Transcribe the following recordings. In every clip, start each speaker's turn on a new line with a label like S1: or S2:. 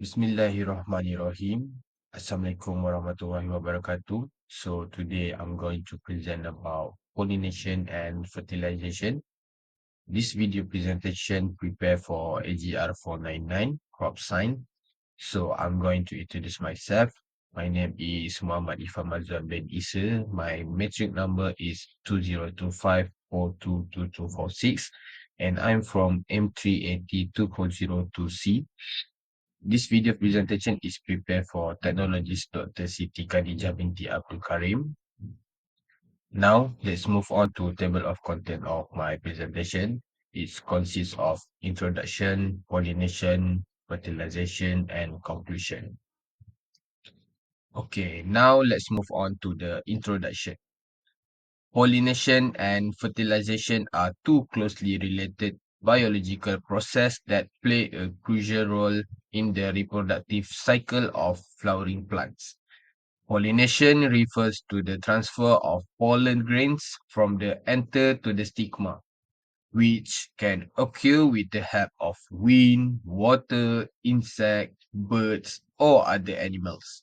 S1: Bismillahirrahmanirrahim. Assalamualaikum warahmatullahi wabarakatuh. So today I'm going to present about pollination and fertilization. This video presentation prepare for AGR 499 crop sign. So I'm going to introduce myself. My name is Muhammad Ifam Mazwan bin Isa. My metric number is 2025422246 and I'm from M3802402C. This video presentation is prepared for technologist Dr. Siti Khadijah binti Abdul Karim. Now, let's move on to table of content of my presentation. It consists of introduction, pollination, fertilization, and conclusion. Okay, now let's move on to the introduction. Pollination and fertilization are two closely related biological processes that play a crucial role in the reproductive cycle of flowering plants. Pollination refers to the transfer of pollen grains from the anther to the stigma, which can occur with the help of wind, water, insects, birds, or other animals.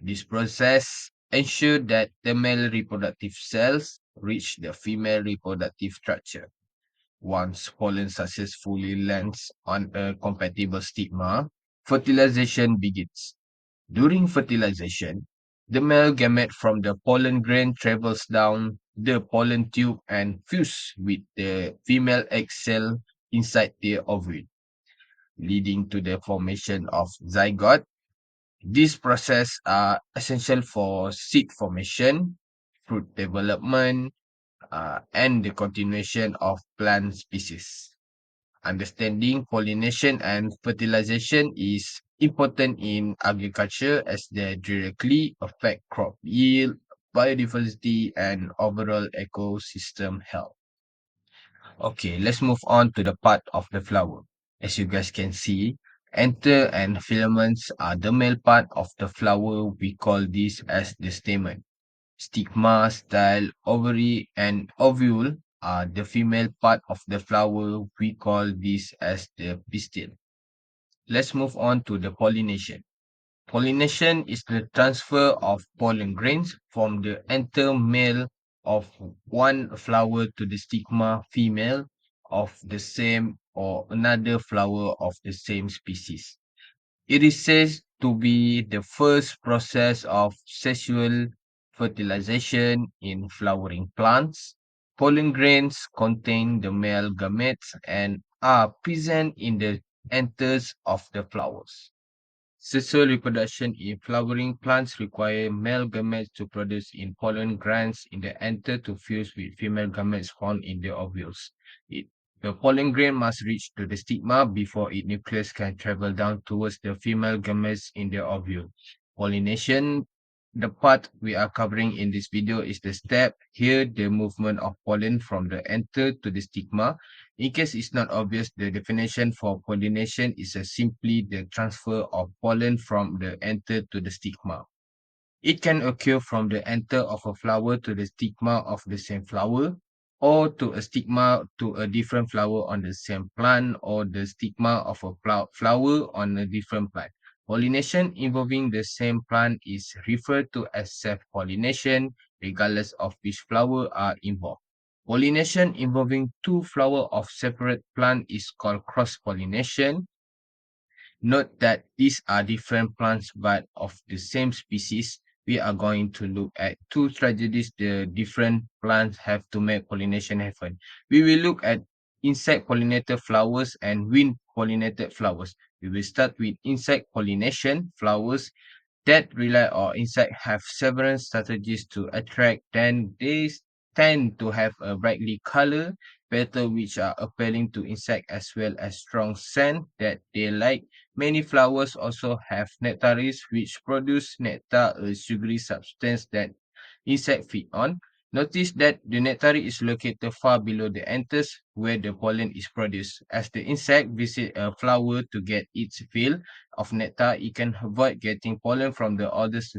S1: This process ensures that the male reproductive cells reach the female reproductive structure. Once pollen successfully lands on a compatible stigma, fertilization begins. During fertilization, the male gamete from the pollen grain travels down the pollen tube and fuses with the female egg cell inside the ovule, leading to the formation of zygote. These processes are essential for seed formation, fruit development, and the continuation of plant species. Understanding pollination and fertilization is important in agriculture as they directly affect crop yield, biodiversity, and overall ecosystem health. Okay, let's move on to the part of the flower. As you guys can see, anther and filaments are the male part of the flower. We call this as the stamen. Stigma, style, ovary, and ovule are the female part of the flower. We call this as the pistil. Let's move on to the pollination. Pollination is the transfer of pollen grains from the anther male of one flower to the stigma female of the same or another flower of the same species. It is said to be the first process of sexual fertilization in flowering plants. Pollen grains contain the male gametes and are present in the anthers of the flowers. Sexual reproduction in flowering plants require male gametes to produce in pollen glands in the anther to fuse with female gametes found in the ovules. The pollen grain must reach to the stigma before its nucleus can travel down towards the female gametes in the ovule. Pollination, the part we are covering in this video is the step here, the movement of pollen from the anther to the stigma. In case it's not obvious, the definition for pollination is simply the transfer of pollen from the anther to the stigma. It can occur from the anther of a flower to the stigma of the same flower, or to a stigma to a different flower on the same plant, or the stigma of a flower on a different plant. Pollination involving the same plant is referred to as self-pollination, regardless of which flower are involved. Pollination involving two flowers of separate plant is called cross-pollination. Note that these are different plants but of the same species. We are going to look at two strategies the different plants have to make pollination happen. We will look at insect pollinated flowers and wind pollinated flowers. We will start with insect pollination flowers that rely on insect have several strategies to attract, then they tend to have a brightly color, petal which are appealing to insect as well as strong scent that they like. Many flowers also have nectaries which produce nectar, a sugary substance that insect feed on. Notice that the nectary is located far below the anthers where the pollen is produced. As the insect visit a flower to get its fill of nectar, it can avoid getting pollen from the others.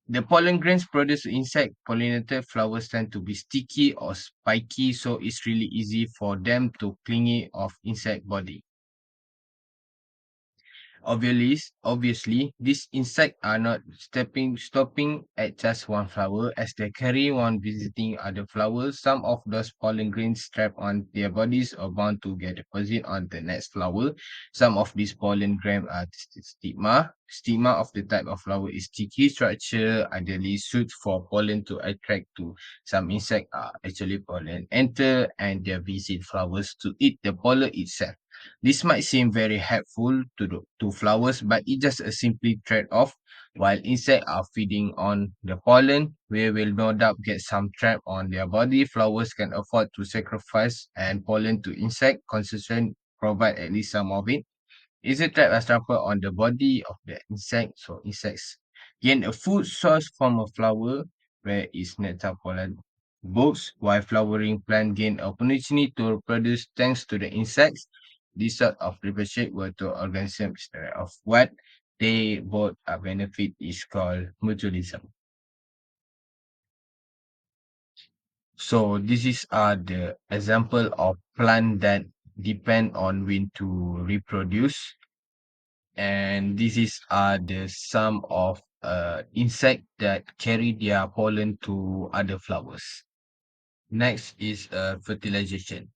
S1: The pollen grains produced insect pollinated flowers tend to be sticky or spiky, so it's really easy for them to clingy of insect body. Obviously, these insects are not stopping at just one flower as they carry on visiting other flowers. Some of those pollen grains trapped on their bodies are bound to get deposited on the next flower. Some of these pollen grains are stigma. Stigma of the type of flower is sticky structure, ideally suited for pollen to attract to. Some insects are actually pollen enter and they visit flowers to eat the pollen itself. This might seem very helpful to flowers, but it's just a simply trade-off. While insects are feeding on the pollen, we will no doubt get some trap on their body. Flowers can afford to sacrifice and pollen to insect concentration, provide at least some of it. Is a trap a trample on the body of the insect, so insects gain a food source from a flower where its nectar pollen bulbs, while flowering plant gain opportunity to reproduce thanks to the insects. This sort of relationship were to organisms of what they both benefit is called mutualism. So this is the example of plant that depend on wind to reproduce, and this is the sum of insect that carry their pollen to other flowers. Next is fertilization.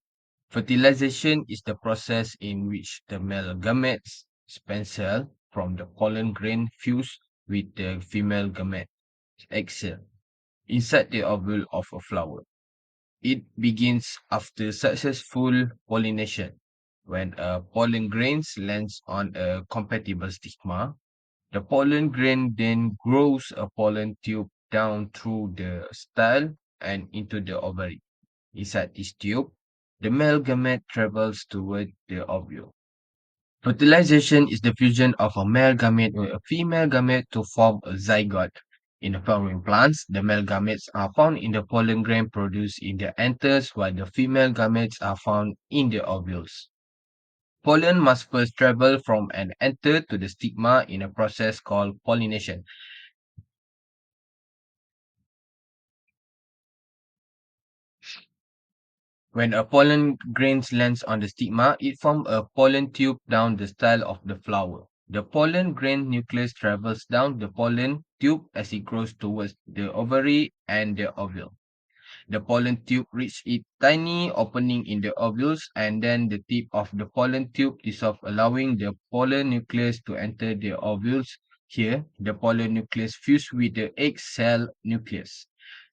S1: Fertilization is the process in which the male gametes, sperm cell, from the pollen grain fuse with the female gamete, egg cell, inside the ovule of a flower. It begins after successful pollination. When a pollen grain lands on a compatible stigma, the pollen grain then grows a pollen tube down through the style and into the ovary. Inside this tube, the male gamete travels toward the ovule. Fertilization is the fusion of a male gamete with a female gamete to form a zygote. In the flowering plants, the male gametes are found in the pollen grain produced in the anthers, while the female gametes are found in the ovules. Pollen must first travel from an anther to the stigma in a process called pollination. When a pollen grain lands on the stigma, it forms a pollen tube down the style of the flower. The pollen grain nucleus travels down the pollen tube as it grows towards the ovary and the ovule. The pollen tube reaches its tiny opening in the ovules, and then the tip of the pollen tube dissolves, allowing the pollen nucleus to enter the ovules. Here, the pollen nucleus fuses with the egg cell nucleus.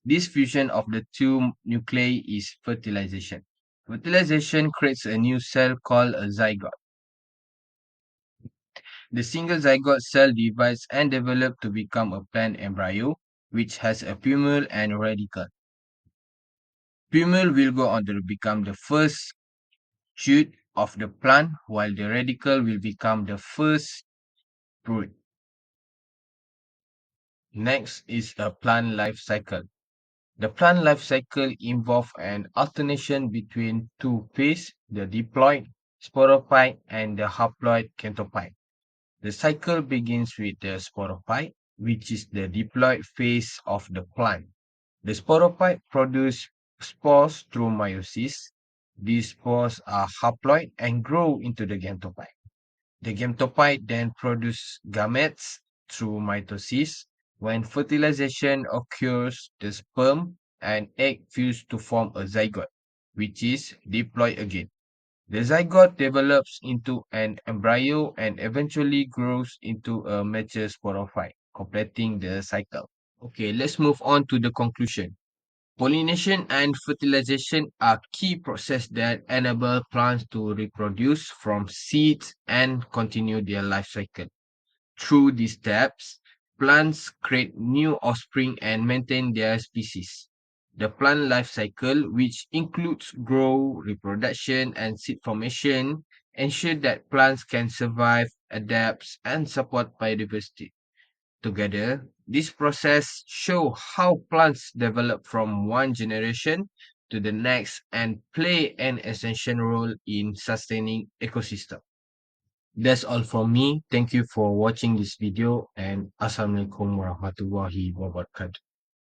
S1: This fusion of the two nuclei is fertilization. Fertilization creates a new cell called a zygote. The single zygote cell divides and develops to become a plant embryo, which has a plumule and radicle. Plumule will go on to become the first shoot of the plant, while the radicle will become the first fruit. Next is a plant life cycle. The plant life cycle involves an alternation between two phases, the diploid sporophyte and the haploid centrophyte. The cycle begins with the sporophyte, which is the diploid phase of the plant. The sporophyte produces spores through meiosis. These spores are haploid and grow into the gametophyte. The gametophyte then produces gametes through mitosis. When fertilization occurs, the sperm and egg fuse to form a zygote, which is diploid again. The zygote develops into an embryo and eventually grows into a mature sporophyte, completing the cycle. Okay, let's move on to the conclusion. Pollination and fertilization are key processes that enable plants to reproduce from seeds and continue their life cycle. Through these steps, plants create new offspring and maintain their species. The plant life cycle, which includes growth, reproduction, and seed formation, ensure that plants can survive, adapt, and support biodiversity. Together, this process show how plants develop from one generation to the next and play an essential role in sustaining ecosystem. That's all from me. Thank you for watching this video and Assalamualaikum warahmatullahi wabarakatuh.